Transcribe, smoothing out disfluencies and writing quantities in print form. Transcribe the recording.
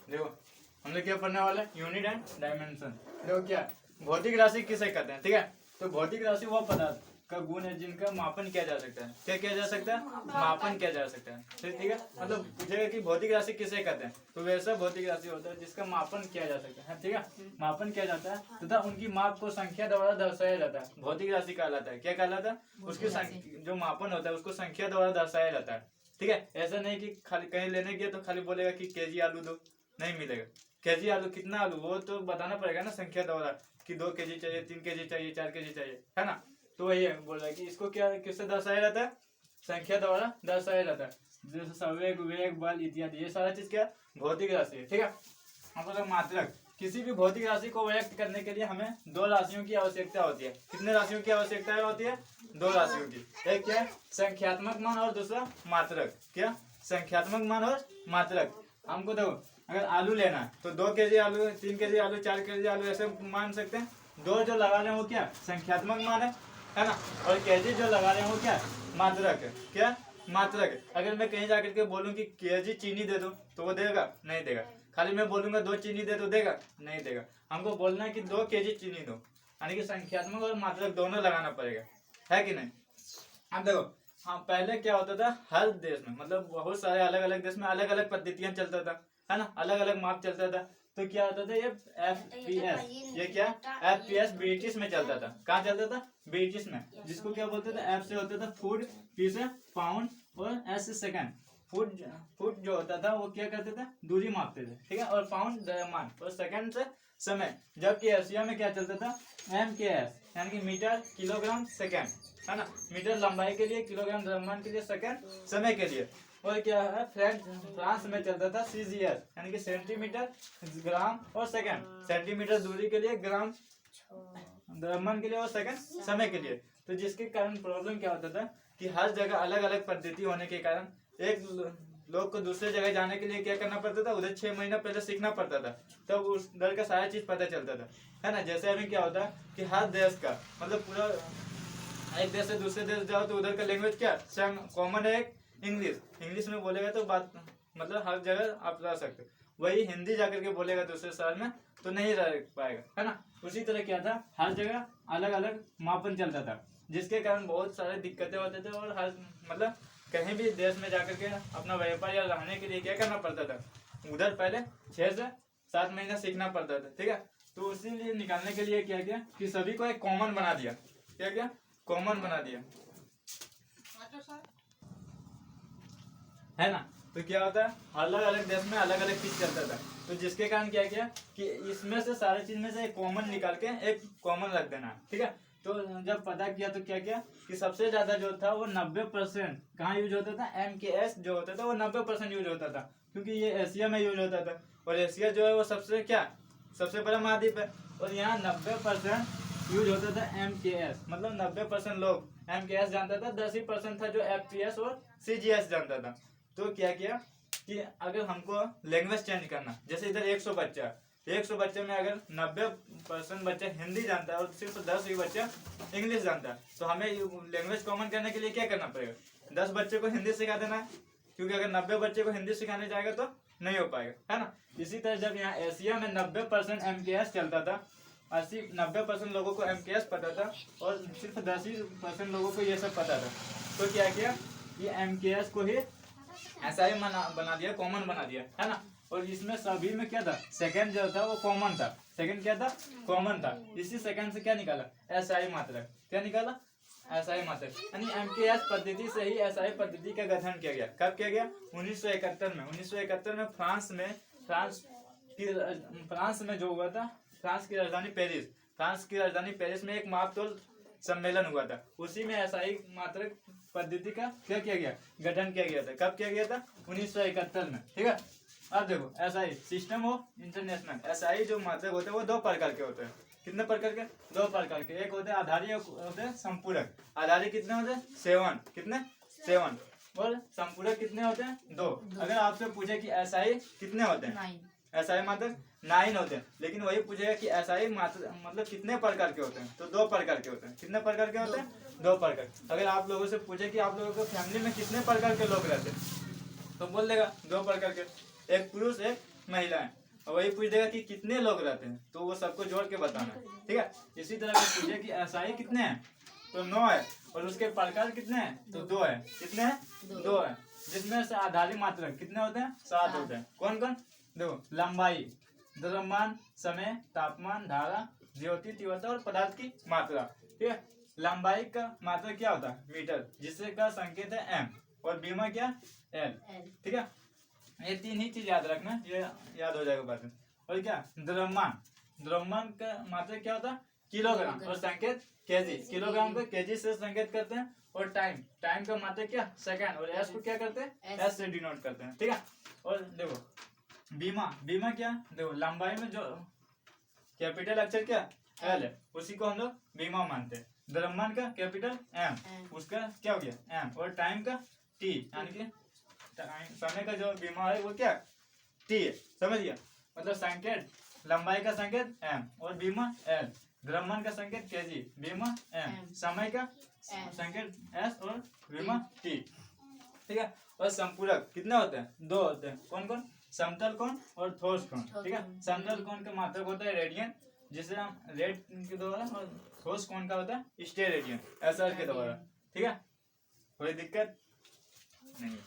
देखो हम लोग क्या पढ़ने वाले हैं, यूनिट एंड डायमेंशन। देखो क्या भौतिक राशि किसे कहते हैं, ठीक है। तो भौतिक राशि वह पदार्थ का गुण है जिनका मापन किया जा सकता है। क्या किया जा सकता है? मापन किया जा सकता है, ठीक है। मतलब पूछेगा कि भौतिक राशि किसे कहते हैं, तो वैसा भौतिक राशि होता है जिसका मापन किया जा सकता है, ठीक है। मापन किया जाता है तथा उनकी माप को संख्या द्वारा दर्शाया जाता है, भौतिक राशि कहलाता है। क्या कहलाता है? उसकी जो मापन होता है उसको संख्या द्वारा दर्शाया जाता है, ठीक है। ऐसा नहीं कि खाली कहीं लेने गया तो खाली बोलेगा कि केजी आलू दो, नहीं मिलेगा। केजी आलू कितना आलू वो तो बताना पड़ेगा ना संख्या द्वारा, कि 2 केजी चाहिए, 3 केजी चाहिए, 4 केजी चाहिए, है ना। तो वही बोल रहा है कि इसको क्या किससे दर्शाया जाता है? संख्या द्वारा दर्शाया जाता है। जैसे संवेग, वेग, बल इत्यादि, ये सारा चीज क्या भौतिक राशि है, ठीक है। अब अगर मात्रक, किसी भी भौतिक राशि को व्यक्त करने के लिए हमें 2 राशियों की आवश्यकता होती है। कितने राशियों की आवश्यकता होती है? 2 राशियों की। एक क्या है? संख्यात्मक मान, और दूसरा मात्रक। क्या? संख्यात्मक मान और मात्रक। हमको देखो अगर आलू लेना है तो 2 केजी आलू, 3 केजी आलू, 4 केजी आलू ऐसे मान सकते हैं। 2 जो लगा रहे हैं वो क्या संख्यात्मक मान है ना। और केजी जो लगा रहे हैं वो क्या मात्रक है। क्या? मात्रक है। अगर मैं कहीं जाकर के बोलूं कि केजी चीनी दे दो तो वो देगा? नहीं देगा। खाली मैं बोलूंगा 2 चीनी दे दो, देगा? नहीं देगा। हमको बोलना है कि 2 केजी चीनी दो, यानी कि संख्यात्मक और मात्रक दोनों लगाना पड़ेगा, है कि नहीं। अब देखो हाँ, पहले क्या होता था, हर देश में मतलब बहुत सारे अलग अलग देश में अलग अलग पद्धतियां चलता था, है ना, अलग अलग माप चलता था। तो क्या होता था, ये FPS, ये क्या FPS ब्रिटिश में चलता था। कहाँ चलता था? ब्रिटिश में। जिसको क्या बोलते थे? F से होता था फुट, P से पाउंड, और S से सेकंड। फुट, फुट जो होता था वो क्या करते थे? दूरी मापते थे, ठीक है। और पाउंड द्रव्यमान, और सेकंड से समय। जबकि एशिया में क्या चलता था? MKS, यानी कि मीटर किलोग्राम सेकंड, है ना। मीटर लंबाई के लिए, किलोग्राम द्रव्यमान के लिए, सेकंड समय के लिए। और क्या है, फ्रांस में चलता था CGS, यानी कि सेंटीमीटर, ग्राम और सेकंड। सेंटीमीटर दूरी के लिए, ग्राम द्रव्यमान के लिए, और सेकंड समय के लिए। तो जिसके कारण प्रॉब्लम क्या होता था कि हर जगह अलग अलग पद्धति होने के कारण एक लोग को दूसरे जगह जाने के लिए क्या करना पड़ता था, उधर 6 महीना पहले सीखना पड़ता था, तब तो उस दर का सारा चीज पता चलता था, है ना। जैसे अभी क्या होता है कि हर देश का मतलब पूरा एक देश से दूसरे देश जाओ तो उधर का लैंग्वेज क्या सेम कॉमन है, एक इंग्लिश। इंग्लिश में बोलेगा तो बात मतलब हर जगह आप रह सकते। वही हिंदी जाकर के बोलेगा दूसरे शहर में तो नहीं रह पाएगा, है ना। उसी तरह क्या था, हर जगह अलग अलग मापन चलता था, जिसके कारण बहुत सारे दिक्कतें होते थे। और हर मतलब कहीं भी देश में जाकर के अपना व्यापार या रहने के लिए क्या करना पड़ता था, उधर पहले 6 से 7 महीना सीखना पड़ता था, ठीक है। तो इसीलिए निकालने के लिए क्या किया कि सभी को एक कॉमन बना दिया। क्या किया? कॉमन बना दिया, है ना। तो क्या होता है, अलग अलग देश में अलग अलग चीज चलता था। तो जिसके कारण क्या किया कि इसमें से सारे चीज में से एक कॉमन निकाल के एक कॉमन रख देना, ठीक है। तो जब पता किया तो क्या किया कि सबसे ज्यादा जो था वो 90% कहाँ यूज होता था, MKS जो होता था वो 90% यूज होता था, क्योंकि ये एशिया में यूज होता था। और एशिया जो है वो सबसे क्या सबसे बड़ा महाद्वीप है। और यहाँ 90% यूज होता था MKS, मतलब 90% लोग MKS जानता था, 10% था जो FPS और CGS जानता था। तो क्या किया कि अगर हमको लैंग्वेज चेंज करना, जैसे इधर 100 बच्चा, 100 बच्चे में अगर 90% बच्चा हिंदी जानता है और सिर्फ 10 ही बच्चा इंग्लिश जानता है, तो हमें लैंग्वेज कॉमन करने के लिए क्या करना पड़ेगा, 10 बच्चे को हिंदी सिखा देना है, क्योंकि अगर 90 बच्चे को हिंदी सिखाने जाएगा तो नहीं हो पाएगा, है ना। इसी तरह जब यहाँ एशिया में 90% MKS चलता था, 90% लोगों को MKS पता था और सिर्फ 10% लोगों को ये सब पता था। तो क्या किया, ये MKS को ही ऐसा ही बना दिया, कॉमन बना दिया, है ना। और इसमें सभी में क्या था, सेकंड जो था वो कॉमन था, सेकंड क्या था, कॉमन था। इसी सेकंड से क्या निकाला, SI मात्रक। क्या निकाला, SI मात्रक। यानी MKS पद्धति से ही SI पद्धति का गठन किया गया। कब किया गया, 1971 में। 1971 में फ्रांस में जो हुआ था, फ्रांस की राजधानी पेरिस, फ्रांस की राजधानी पेरिस में एक मापतोल सम्मेलन हुआ था। उसी में SI मात्रक पद्धति का क्या किया गया, गठन किया गया था। कब किया गया था, 1971 में, ठीक है। अब देखो SI system of international, SI जो मात्रक होते हैं वो 2 प्रकार के होते हैं। कितने प्रकार के, 2 प्रकार के। एक होते हैं आधारी, एक होते हैं संपूरक। आधारी कितने होते हैं, 7, कितने 7, और संपूरक कितने होते हैं, 2। अगर आपसे पूछे कि SI कितने होते हैं, SI मात्रक 9 होते हैं। लेकिन वही पूछेगा कि SI मात्रक मतलब कितने प्रकार के होते हैं, तो 2 प्रकार के होते हैं। कितने प्रकार के होते हैं, 2 प्रकार। अगर आप लोगों से पूछे कि आप लोगों को फैमिली में कितने प्रकार के लोग रहते हैं, तो बोल देगा 2 प्रकार के, एक पुरुष एक महिलाएं। और वही पूछ देगा कि कितने लोग रहते हैं, तो वो सबको जोड़ के बताना, ठीक है। इसी तरह से पूछे कि असाई कितने हैं, तो 9 है, और उसके प्रकार कितने हैं, तो 2 है। कितने हैं, 2 है। जिसमें से आधारी मात्रक कितने होते हैं, 7 होते हैं। कौन कौन, देखो, लंबाई, द्रव्यमान, समय, तापमान, धारा, ज्योति तीव्रता और पदार्थ की मात्रा, ठीक है। लंबाई का मात्रक क्या होता है, मीटर, जिससे का संकेत है एम, और बीमा क्या, एल, ठीक है। ये 3 ही चीज याद रखना, ये याद हो जाएगा बाद में। और क्या, द्रव्यमान, द्रव्यमान का मात्रक क्या होता है, किलोग्राम, और संकेत केजी, किलोग्राम को केजी से संकेत करते हैं। और टाइम, टाइम का मात्रक क्या, सेकंड, और एस को क्या करते हैं, एस से डिनोट करते हैं, ठीक है। और देखो बीमा, बीमा क्या, देखो लंबाई में जो कैपिटल अक्षर क्या, एल है, उसी को हम लोग बीमा मानते हैं। द्रव्यमान का कैपिटल एम, उसका क्या हो गया, एम, और टाइम का टी, यानी कि समय का जो बीमा है वो क्या, टी है, समझ गया। मतलब संकेत, लंबाई का संकेत एम और बीमा एल, द्रव्यमान का संकेत केजी, बीमा एम, समय का संकेत एस और बीमा टी, ठीक है। और संपूरक कितने होते हैं, 2 होते हैं। कौन कौन, समतल कोण और ठोस कोण, ठीक है। समतल कोण का मात्रक होता है रेडियन, जिसे हम रेड के द्वारा, और ठोस कोण का होता है स्टेरेडियन, एसआर के द्वारा, ठीक है। कोई दिक्कत नहीं।